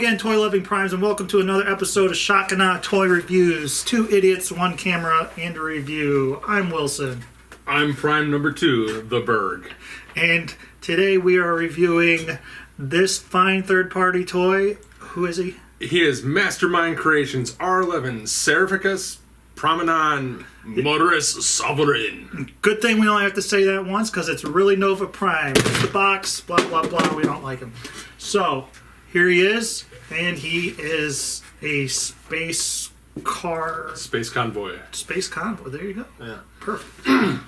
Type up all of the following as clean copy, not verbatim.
again, toy-loving primes, and welcome to another episode of Shotgun Toy Reviews. Two idiots, one camera, and a review. I'm Wilson. I'm prime number 2, the Berg. And today we are reviewing this fine third-party toy. Who is he? He is Mastermind Creations R11 Seraphicus Prominon Motoris Sovereign. Good thing we only have to say that once, because it's really Nova Prime. It's the box, blah, blah, blah. We don't like him. So, here he is, and he is a space car. Space Convoy. Space Convoy, there you go. Yeah. Perfect.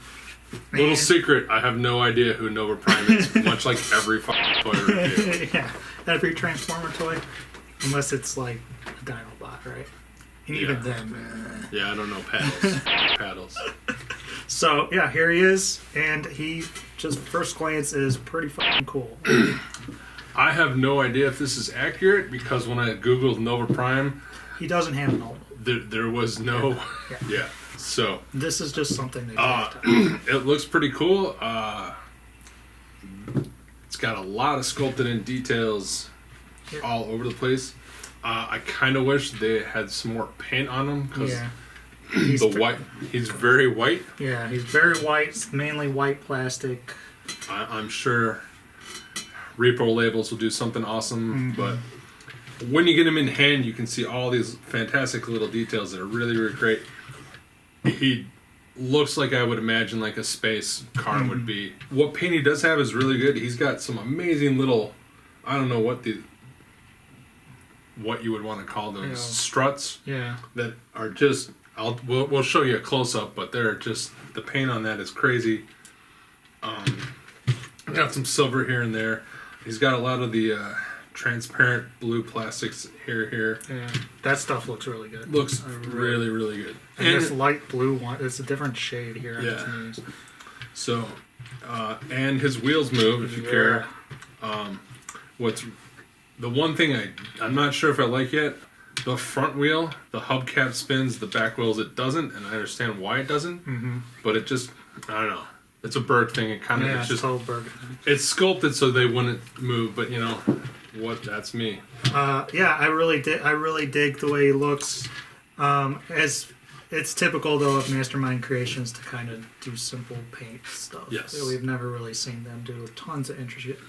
Little secret, I have no idea who Nova Prime is, much like every fucking toy review. Yeah, every Transformer toy, unless it's like a Dinobot, right? And even then, Yeah, I don't know paddles. So yeah, here he is, and he just first glance is pretty fucking cool. I have no idea if this is accurate because when I googled Nova Prime, He doesn't have an old. there was no. Yeah. Yeah. So This is just something they it looks pretty cool. It's got a lot of sculpted in details all over the place. I kind of wish they had some more paint on him because he's very white. Yeah, he's very white. It's mainly white plastic. I'm sure repo labels will do something awesome, but when you get him in hand, you can see all these fantastic little details that are really, really great. He looks like I would imagine like a space car would be. What paint he does have is really good. He's got some amazing little, I don't know what you would want to call those struts. Yeah. That are just. We'll show you a close up, but they're just the paint on that is crazy. Got some silver here and there. He's got a lot of the transparent blue plastics here. Yeah, that stuff looks really good. Looks really, really good. And this light blue one, it's a different shade here. Yeah. So, and his wheels move if you care. What's the one thing I'm not sure if I like yet? The front wheel, the hubcap spins, the back wheels it doesn't, and I understand why it doesn't. But it just, I don't know. It's a Berg thing. It kind of it's just Berg. It's sculpted so they wouldn't move, but you know what? That's me. Yeah, I really dig the way he looks. As it's typical though of Mastermind Creations to kind of do simple paint stuff. Yes, we've never really seen them do tons of intricate.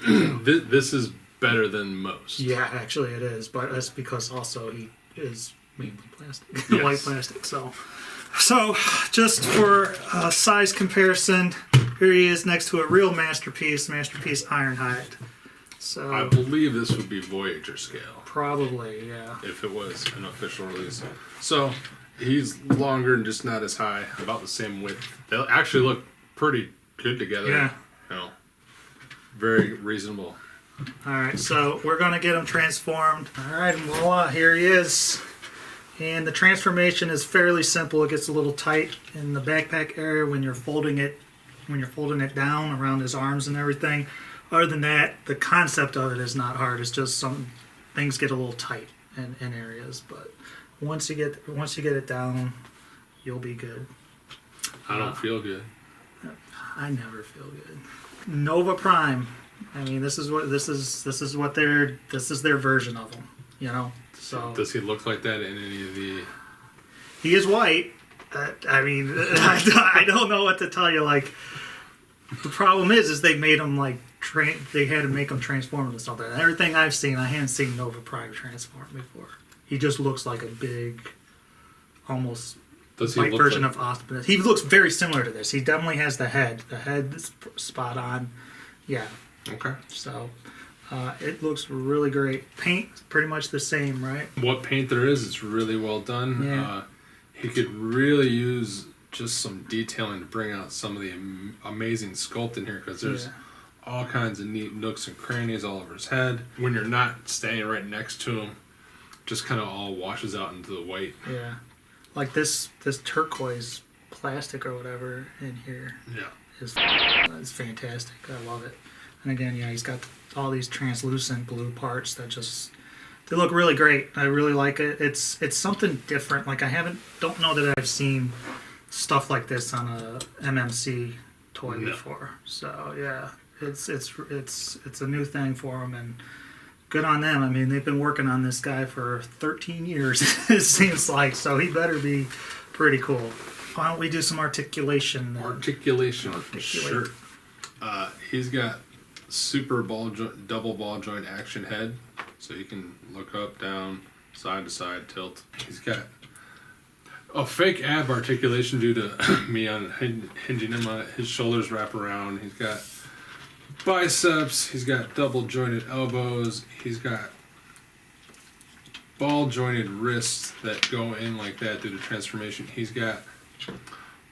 This is better than most. Yeah, actually it is, but that's because also he is mainly plastic, yes. white plastic. So just for size comparison, here he is next to a real masterpiece Ironhide. So I believe this would be Voyager scale. Probably, yeah. If it was an official release. So he's longer and just not as high, about the same width. They'll actually look pretty good together. Yeah. You know, very reasonable. Alright, so we're going to get him transformed. Alright, and voila, here he is. And the transformation is fairly simple. It gets a little tight in the backpack area when you're folding it down around his arms and everything. Other than that, the concept of it is not hard. It's just some things get a little tight in areas, but once you get it down, you'll be good. I don't feel good. I never feel good. Nova Prime. I mean, this is their version of him, you know. So does he look like that in any of the? He is white. I mean, I don't know what to tell you. Like, the problem is they made him like they had to make him transform into something. And everything I've seen, I haven't seen Nova Prime transform before. He just looks like a big, almost white version of Optimus. He looks very similar to this. He definitely has the head. The head is spot on. Yeah. Okay. So, it looks really great. Paint, pretty much the same, right? What paint there is, it's really well done. Yeah. He could really use just some detailing to bring out some of the amazing sculpt in here because there's all kinds of neat nooks and crannies all over his head. When you're not standing right next to him, just kind of all washes out into the white. Yeah. Like this turquoise plastic or whatever in here. Yeah. Is fantastic. I love it. And again, yeah, he's got all these translucent blue parts that they look really great. I really like it. It's something different. Like don't know that I've seen stuff like this on a MMC toy before. So yeah, it's a new thing for him, and good on them. I mean, they've been working on this guy for 13 years, it seems like, so he better be pretty cool. Why don't we do some articulation then? Articulation, sure. He's got super double ball joint action head, so you can look up, down, side to side, tilt. He's got a fake ab articulation due to me on hinging him on it. His shoulders wrap around. He's got biceps. He's got double jointed elbows. He's got ball jointed wrists that go in like that due to transformation. He's got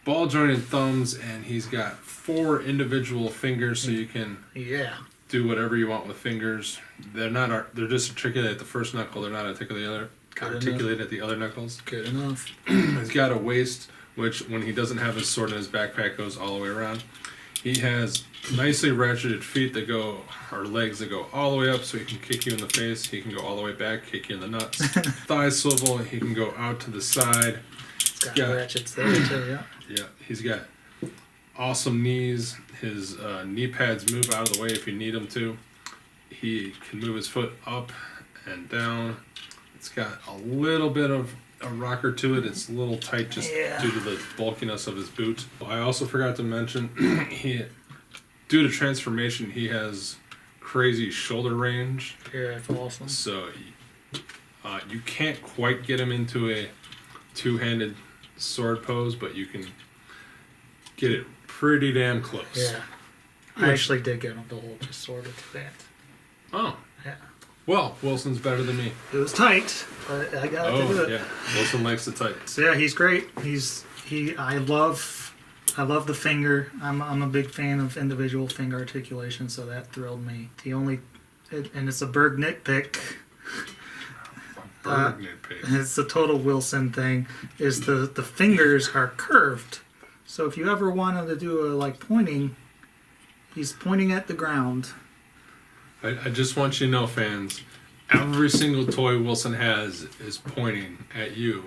ball jointed thumbs, and he's got 4 individual fingers, so you can do whatever you want with fingers. They're just articulated at the first knuckle. They're not articulated at the other knuckles. Good enough. He's got a waist, which when he doesn't have his sword in his backpack goes all the way around. He has nicely ratcheted feet that go, or legs that go all the way up, so he can kick you in the face. He can go all the way back, kick you in the nuts. Thigh swivel. He can go out to the side. It's got ratchets there too, yeah. Yeah, he's got awesome knees. His knee pads move out of the way if you need them to. He can move his foot up and down. It's got a little bit of a rocker to it. It's a little tight just due to the bulkiness of his boot. I also forgot to mention, due to transformation, he has crazy shoulder range. Yeah, that's awesome. So you can't quite get him into a two-handed sword pose, but you can get it pretty damn close. Yeah. I actually did get him to hold just sort of to that. Oh. Yeah. Well, Wilson's better than me. It was tight, but I got to do it. Yeah. Wilson likes the tight. So yeah, he's great. I love the finger. I'm a big fan of individual finger articulation, so that thrilled me. And it's a Berg nitpick. It's the total Wilson thing. Is the fingers are curved, so if you ever wanted to do a pointing, he's pointing at the ground. I just want you to know, fans, every single toy Wilson has is pointing at you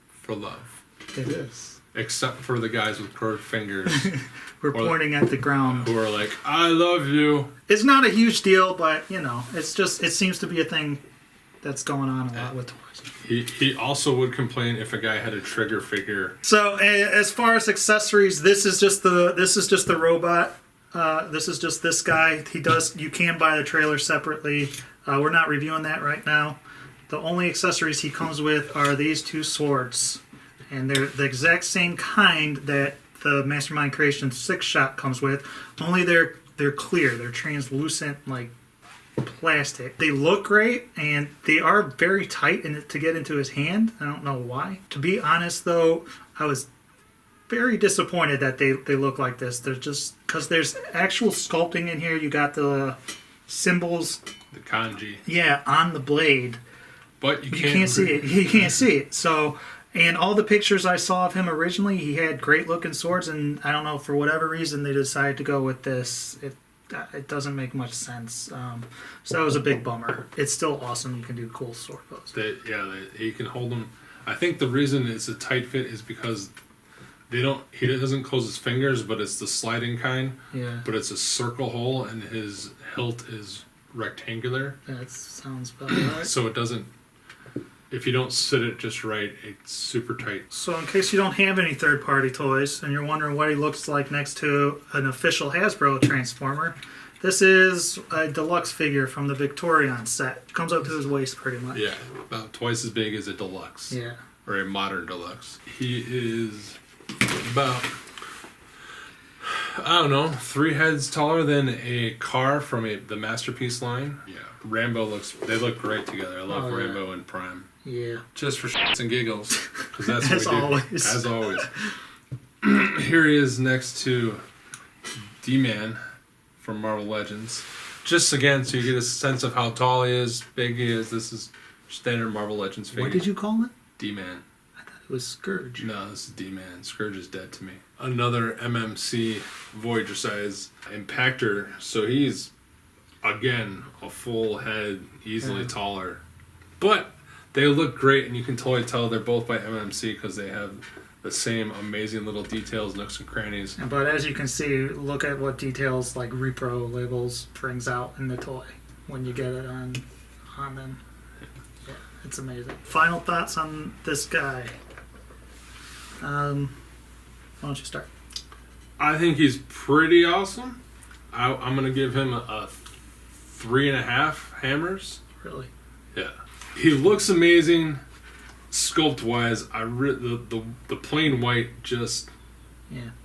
for love. It is. Except for the guys with curved fingers. We're pointing at the ground. Who are like, I love you. It's not a huge deal, but it's just, it seems to be a thing that's going on a lot with toys. He also would complain if a guy had a trigger figure. So as far as accessories, this is just the robot. This is just this guy. You can buy the trailer separately. We're not reviewing that right now. The only accessories he comes with are these 2 swords, and they're the exact same kind that the Mastermind Creation 6-shot comes with. Only they're clear. They're translucent, like plastic. They look great, and they are very tight to get into his hand. I don't know why. To be honest, though, I was very disappointed that they look like this. They're just because there's actual sculpting in here. You got the symbols, the kanji, on the blade, but you can't see it. You can't see it. So, and all the pictures I saw of him originally, he had great looking swords, and I don't know, for whatever reason they decided to go with this. It doesn't make much sense. So that was a big bummer. It's still awesome. You can do cool sword poses. He can hold them. I think the reason it's a tight fit is because he doesn't close his fingers, but it's the sliding kind. Yeah. But it's a circle hole, and his hilt is rectangular. That sounds about right. So it doesn't. If you don't sit it just right, it's super tight. So in case you don't have any third-party toys and you're wondering what he looks like next to an official Hasbro Transformer, this is a deluxe figure from the Victorion set. Comes up to his waist pretty much. Yeah, about twice as big as a deluxe. Yeah. Or a modern deluxe. He is about, 3 heads taller than a car from the Masterpiece line. Yeah. They look great together. I love Rambo and Prime. Yeah. Just for shits and giggles. Because that's what As we do. always. As always. Here he is next to D-Man from Marvel Legends. Just again, so you get a sense of how tall he is, big he is. This is standard Marvel Legends figure. What did you call it? D-Man. I thought it was Scourge. No, this is D-Man. Scourge is dead to me. Another MMC Voyager size impactor. So he's, again, a full head, easily taller. But they look great, and you can totally tell they're both by MMC because they have the same amazing little details, nooks and crannies. But as you can see, look at what details like repro labels brings out in the toy. when you get it on them. Yeah, it's amazing. Final thoughts on this guy. Why don't you start? I think he's pretty awesome. I'm going to give him a 3.5 hammers. Really? Yeah. He looks amazing sculpt wise. The plain white just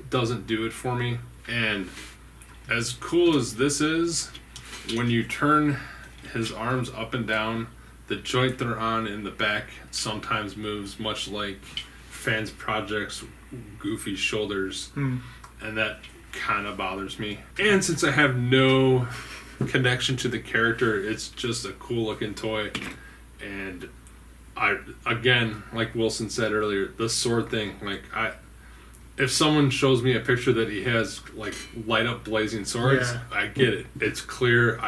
doesn't do it for me. And as cool as this is, when you turn his arms up and down, the joint they're on in the back sometimes moves, much like Fans Project's goofy shoulders. And that kind of bothers me. And since I have no connection to the character, it's just a cool looking toy. And again, like Wilson said earlier, the sword thing, if someone shows me a picture that he has like light up blazing swords, I get it. It's clear.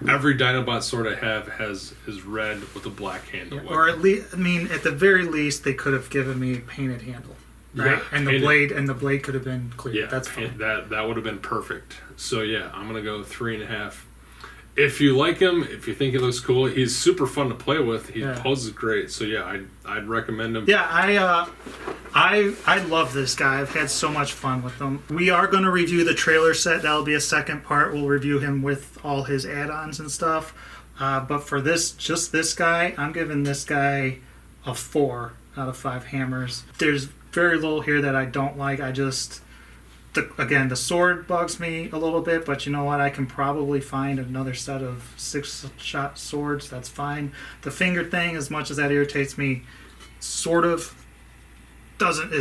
Every Dinobot sword I have is red with a black handle. Yeah, or at least, at the very least, they could have given me a painted handle. Right? Yeah, and the blade could have been clear. Yeah, that's fine. That would have been perfect. So yeah, I'm gonna go 3.5. If you like him, if you think he looks cool, he's super fun to play with. He poses great. So yeah, I'd recommend him. Yeah, I love this guy. I've had so much fun with him. We are going to review the trailer set. That'll be a second part. We'll review him with all his add-ons and stuff. But for just this guy, I'm giving this guy a 4 out of 5 hammers. There's very little here that I don't like. Again, the sword bugs me a little bit, but you know what? I can probably find another set of 6-shot swords. That's fine. The finger thing, as much as that irritates me, it's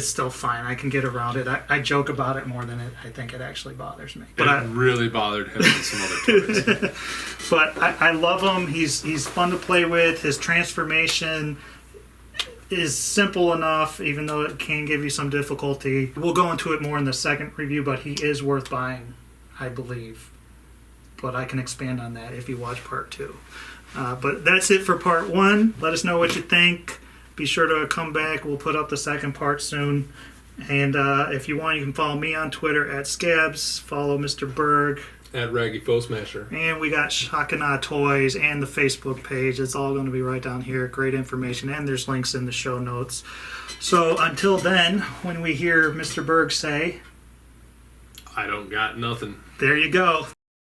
still fine. I can get around it. I joke about it more than I think it actually bothers me. But it really bothered him with some other toys. But I love him. He's fun to play with. His transformation is simple enough, even though it can give you some difficulty. We'll go into it more in the second review, but he is worth buying, I believe. But I can expand on that if you watch part 2. But that's it for part 1. Let us know what you think. Be sure to come back. We'll put up the second part soon. And if you want, you can follow me on Twitter at Scabs. Follow Mr. Berg. At Raggy Foe Smasher. And we got Shakana Toys and the Facebook page. It's all going to be right down here. Great information. And there's links in the show notes. So until then, when we hear Mr. Berg say, I don't got nothing. There you go.